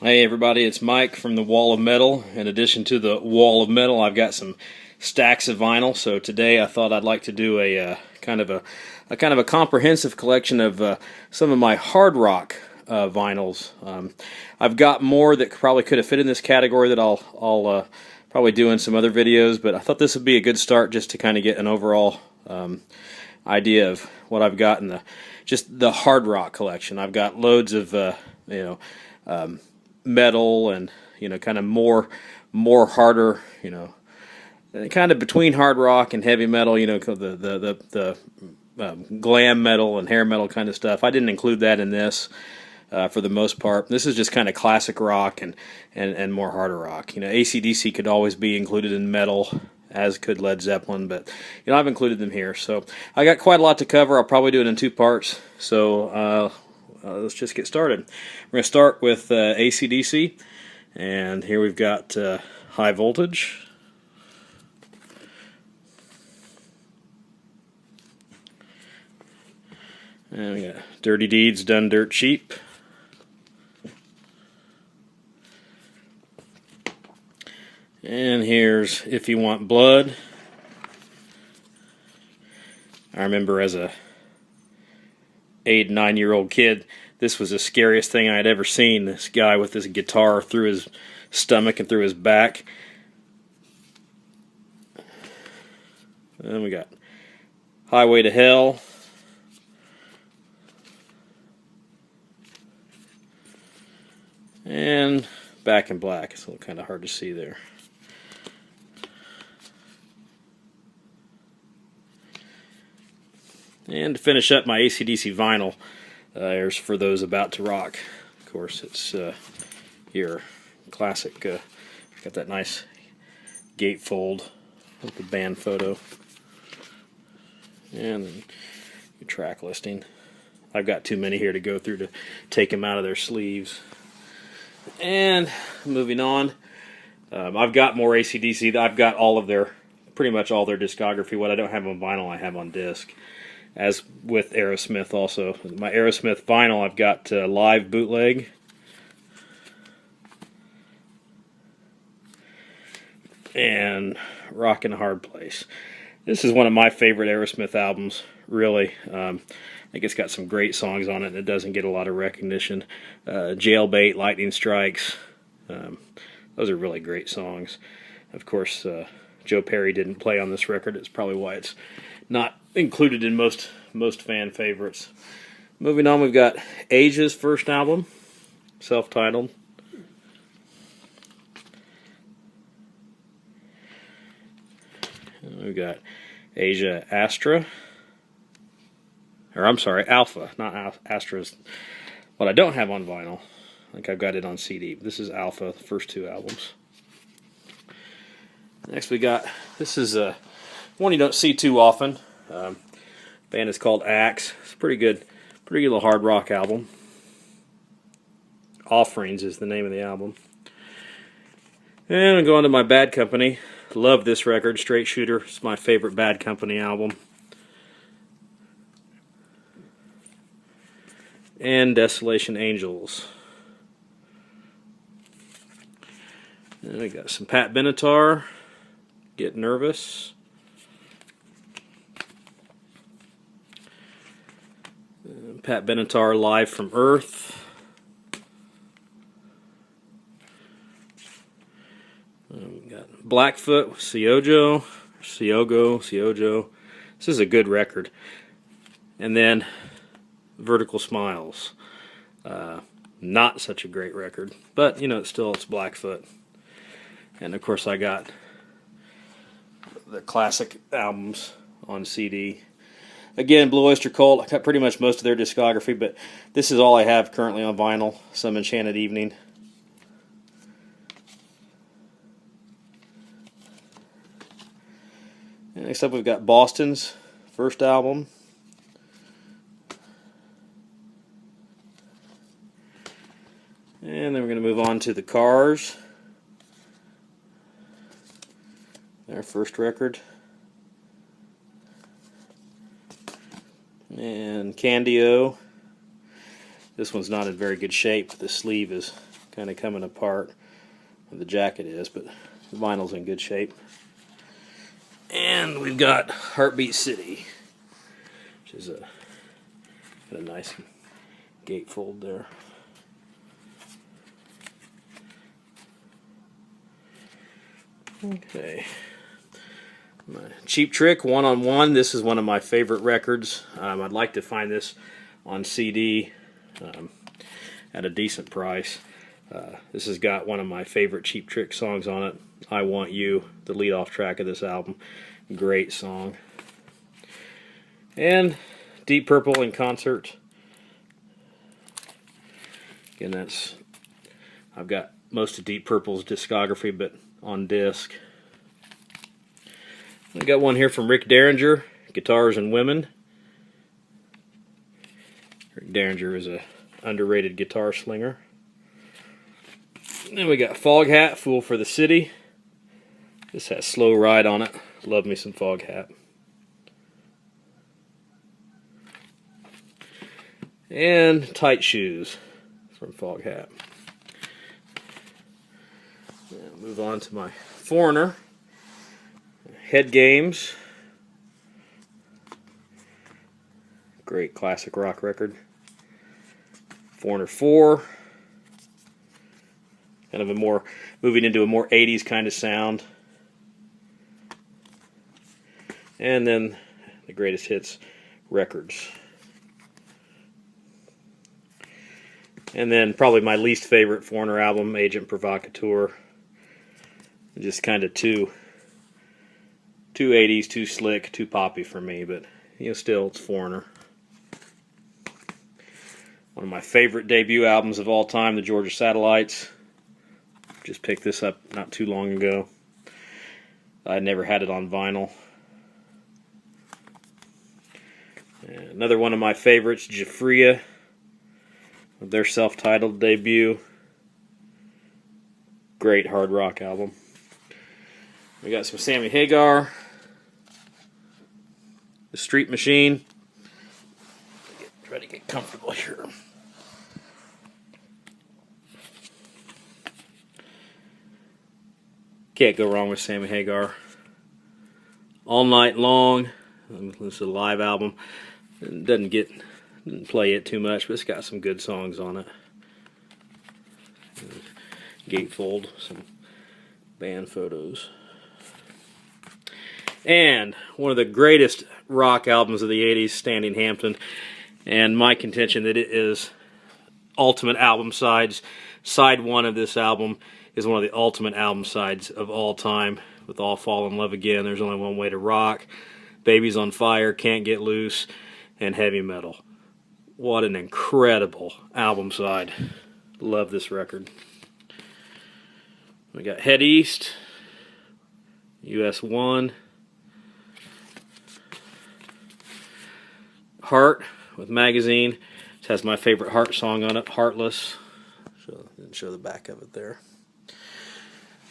Hey everybody, it's Mike from the Wall of Metal. In addition to the Wall of Metal, I've got some stacks of vinyl. So today I thought I'd like to do a kind of a comprehensive collection of some of my hard rock vinyls. I've got more that probably could have fit in this category that I'll probably do in some other videos, but I thought this would be a good start just to kind of get an overall idea of what I've got in the hard rock collection. I've got loads of metal and kind of more harder, kind of between hard rock and heavy metal, the glam metal and hair metal kind of stuff. I didn't include that in this for the most part. This is just kind of classic rock and more harder rock. AC/DC could always be included in metal, as could Led Zeppelin, but I've included them here. So I got quite a lot to cover. I'll probably do it in 2 parts. So let's just get started. We're going to start with AC/DC, and here we've got High Voltage. And we got Dirty Deeds Done Dirt Cheap. And here's If You Want Blood. I remember as a 8, 9-year-old kid, this was the scariest thing I had ever seen. This guy with this guitar through his stomach and through his back. And then we got Highway to Hell. And Back in Black. It's a little kind of hard to see there. And to finish up my AC/DC vinyl, there's For Those About to Rock. Of course, it's your classic. Got that nice gatefold with the band photo. And then your track listing. I've got too many here to go through to take them out of their sleeves. And moving on, I've got more AC/DC. I've got pretty much all their discography. What I don't have on vinyl, I have on disc. As with Aerosmith also. My Aerosmith vinyl, I've got Live Bootleg. And Rockin' a Hard Place. This is one of my favorite Aerosmith albums, really. I think it's got some great songs on it, and it doesn't get a lot of recognition. Jailbait, Lightning Strikes. Those are really great songs. Of course, Joe Perry didn't play on this record. It's probably why it's not included in most fan favorites. Moving on, we've got Asia's first album, self-titled. And we've got Asia Astra. Or I'm sorry, Alpha, not Astra's. What I don't have on vinyl, I think I've got it on CD. This is Alpha, the first 2 albums. Next we got, this is one you don't see too often. Band is called Axe. It's a pretty good little hard rock album. Offerings is the name of the album. And I'm going to my Bad Company. Love this record, Straight Shooter. It's my favorite Bad Company album. And Desolation Angels. And we got some Pat Benatar, Get Nervous. Pat Benatar, Live from Earth. We got Blackfoot, Siojo. This is a good record. And then Vertical Smiles. Not such a great record, but it's Blackfoot. And of course I got the classic albums on CD. Again, Blue Oyster Cult, I got pretty much most of their discography, but this is all I have currently on vinyl. Some Enchanted Evening. And next up we've got Boston's first album. And then we're going to move on to the Cars. Their first record. And Candio. This one's not in very good shape. The sleeve is kind of coming apart. The jacket is, but the vinyl's in good shape. And we've got Heartbeat City, which is got a nice gatefold there. Okay. My Cheap Trick, One on One. This is one of my favorite records. I'd like to find this on CD at a decent price. This has got one of my favorite Cheap Trick songs on it, I Want You, the lead-off track of this album. Great song. And Deep Purple in concert. Again, I've got most of Deep Purple's discography, but on disc. I got one here from Rick Derringer, Guitars and Women. Rick Derringer is a underrated guitar slinger. Then we got Foghat, Fool for the City. This has Slow Ride on it. Love me some Foghat. And Tight Shoes from Foghat. Move on to my Foreigner. Head Games. Great classic rock record. Foreigner 4. Kind of moving into a more 80s kind of sound. And then the Greatest Hits records. And then probably my least favorite Foreigner album, Agent Provocateur. Just kind of too 80s, too slick, too poppy for me, but still it's Foreigner. One of my favorite debut albums of all time, The Georgia Satellites. Just picked this up not too long ago. I never had it on vinyl. And another one of my favorites, Jafria, with their self-titled debut. Great hard rock album. We got some Sammy Hagar, The Street Machine. Try to get comfortable here. Can't go wrong with Sammy Hagar. All Night Long. This is a live album. It didn't play it too much, but it's got some good songs on it. Gatefold, some band photos. And one of the greatest rock albums of the 80s, Standing Hampton. And my contention that it is ultimate album sides. Side 1 of this album is one of the ultimate album sides of all time, with All Fall in Love Again, There's Only One Way to Rock, Baby's on Fire, Can't Get Loose, and Heavy Metal. What an incredible album side. Love this record. We got Head East, US 1, Heart with Magazine. It has my favorite Heart song on it, Heartless. Didn't show the back of it there.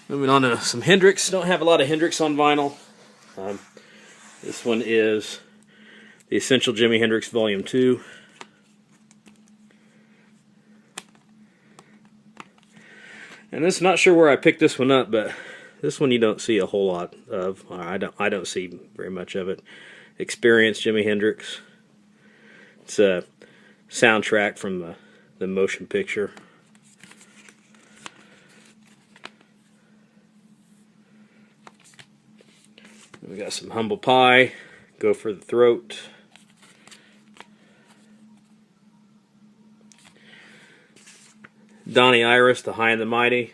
Moving on to some Hendrix. Don't have a lot of Hendrix on vinyl. This one is The Essential Jimi Hendrix Volume 2. And this, not sure where I picked this one up, but this one you don't see a whole lot of. I don't see very much of it. Experience Jimi Hendrix. It's a soundtrack from the motion picture. We got some Humble Pie, Go for the Throat. Donnie Iris, The High and the Mighty.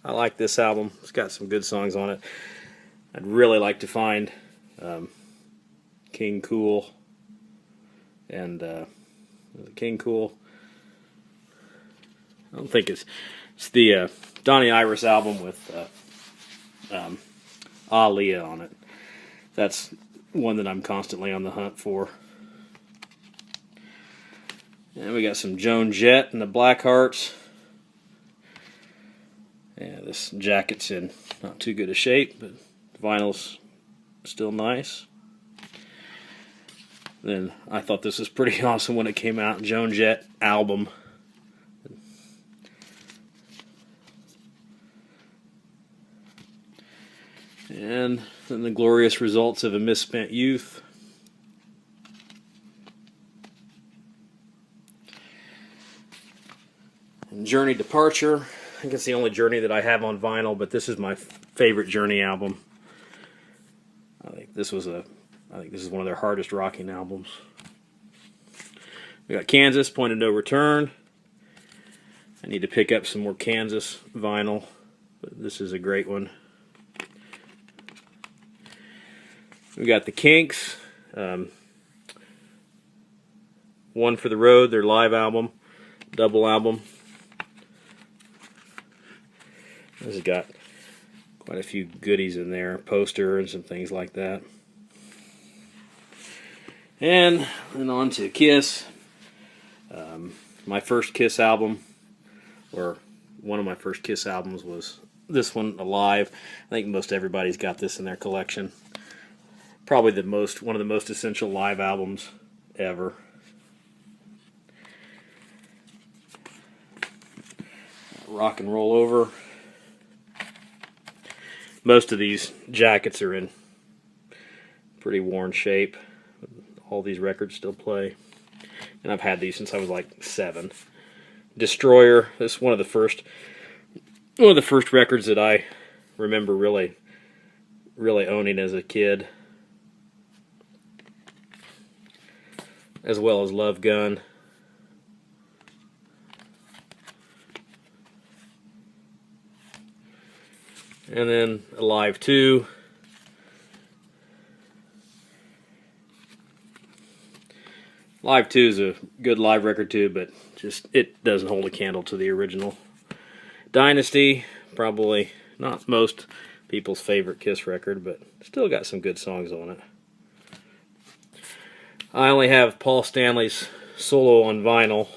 I like this album. It's got some good songs on it. I'd really like to find King Cool and King Cool. I don't think it's the Donnie Iris album with Aaliyah on it. That's one that I'm constantly on the hunt for. And we got some Joan Jett and the Blackhearts. Yeah, this jacket's in not too good a shape, but the vinyl's still nice. Then I thought this was pretty awesome when it came out. Joan Jett album. And then the glorious results of a misspent youth. And Journey Departure. I think it's the only Journey that I have on vinyl, but this is my favorite Journey album. I think this is one of their hardest rocking albums. We got Kansas, Point of No Return. I need to pick up some more Kansas vinyl, but this is a great one. We got the Kinks, One for the Road, their live album, double album. This has got quite a few goodies in there, poster and some things like that. And then on to Kiss. My first Kiss album, or one of my first Kiss albums, was this one, Alive. I think most everybody's got this in their collection. Probably one of the most essential live albums ever. Rock and Roll Over. Most of these jackets are in pretty worn shape. All these records still play. And I've had these since I was like 7. Destroyer. This is one of the first records that I remember really owning as a kid. As well as Love Gun. And then Alive 2. Alive 2 is a good live record too, but just it doesn't hold a candle to the original. Dynasty, probably not most people's favorite Kiss record, but still got some good songs on it. I only have Paul Stanley's solo on vinyl.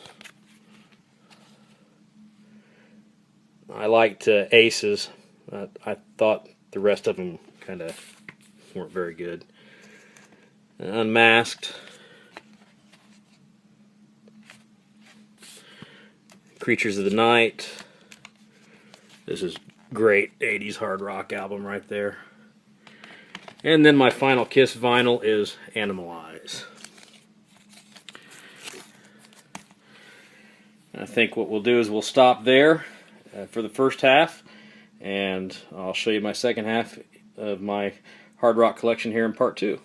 I liked Aces. I thought the rest of them kind of weren't very good. Unmasked. Creatures of the Night. This is great 80s hard rock album right there. And then my final Kiss vinyl is Animalize. I think what we'll do is we'll stop there for the first half, and I'll show you my second half of my hard rock collection here in part 2.